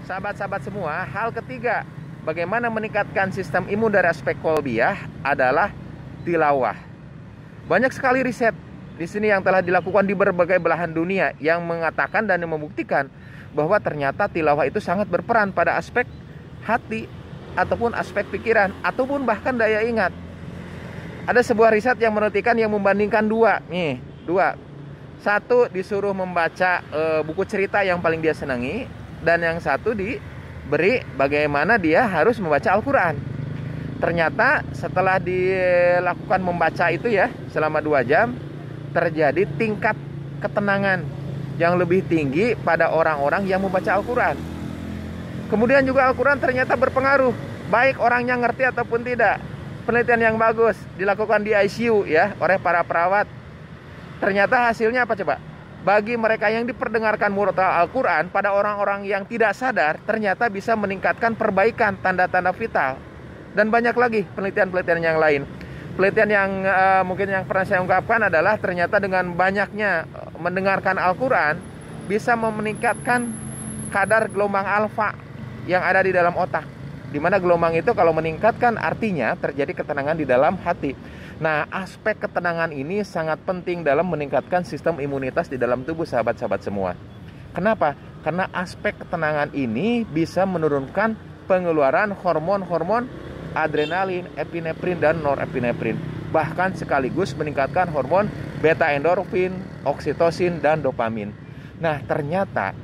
sahabat-sahabat semua, hal ketiga bagaimana meningkatkan sistem imun dari aspek kolbiah adalah tilawah. Banyak sekali riset di sini yang telah dilakukan di berbagai belahan dunia yang mengatakan dan membuktikan bahwa ternyata tilawah itu sangat berperan pada aspek hati ataupun aspek pikiran ataupun bahkan daya ingat. Ada sebuah riset yang menentukan yang membandingkan dua. Satu disuruh membaca buku cerita yang paling dia senangi, dan yang satu diberi bagaimana dia harus membaca Al-Quran. Ternyata setelah dilakukan membaca itu ya selama 2 jam, terjadi tingkat ketenangan yang lebih tinggi pada orang-orang yang membaca Al-Quran. Kemudian juga Al-Quran ternyata berpengaruh, baik orangnya ngerti ataupun tidak. Penelitian yang bagus dilakukan di ICU ya oleh para perawat. Ternyata hasilnya apa coba? Bagi mereka yang diperdengarkan murotal Al-Quran pada orang-orang yang tidak sadar, ternyata bisa meningkatkan perbaikan tanda-tanda vital. Dan banyak lagi penelitian-penelitian yang lain. Penelitian yang mungkin yang pernah saya ungkapkan adalah ternyata dengan banyaknya mendengarkan Al-Quran bisa meningkatkan kadar gelombang alfa yang ada di dalam otak. Dimana gelombang itu kalau meningkatkan artinya terjadi ketenangan di dalam hati. Nah, aspek ketenangan ini sangat penting dalam meningkatkan sistem imunitas di dalam tubuh sahabat-sahabat semua. Kenapa? Karena aspek ketenangan ini bisa menurunkan pengeluaran hormon-hormon adrenalin, epinefrin, dan norepinefrin. Bahkan sekaligus meningkatkan hormon beta endorfin, oksitosin, dan dopamin. Nah, ternyata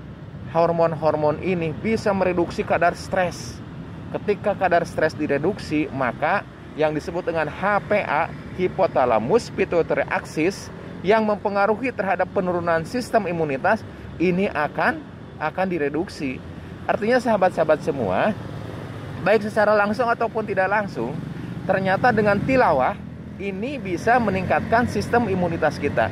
hormon-hormon ini bisa mereduksi kadar stres. Ketika kadar stres direduksi, maka yang disebut dengan HPA, hipotalamus pituitary axis, yang mempengaruhi terhadap penurunan sistem imunitas ini akan direduksi. Artinya sahabat-sahabat semua, baik secara langsung ataupun tidak langsung, ternyata dengan tilawah ini bisa meningkatkan sistem imunitas kita.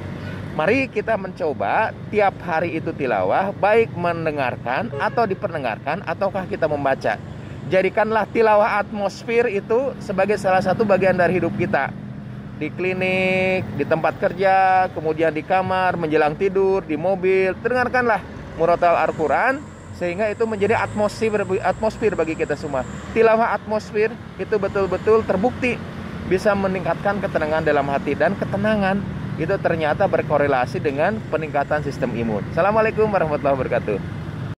Mari kita mencoba tiap hari itu tilawah, baik mendengarkan atau diperdengarkan ataukah kita membaca. Jadikanlah tilawah atmosfer itu sebagai salah satu bagian dari hidup kita. Di klinik, di tempat kerja, kemudian di kamar, menjelang tidur, di mobil, dengarkanlah murotal Al-Quran sehingga itu menjadi atmosfer bagi kita semua. Tilawah atmosfer itu betul-betul terbukti bisa meningkatkan ketenangan dalam hati, dan ketenangan itu ternyata berkorelasi dengan peningkatan sistem imun. Assalamualaikum warahmatullahi wabarakatuh.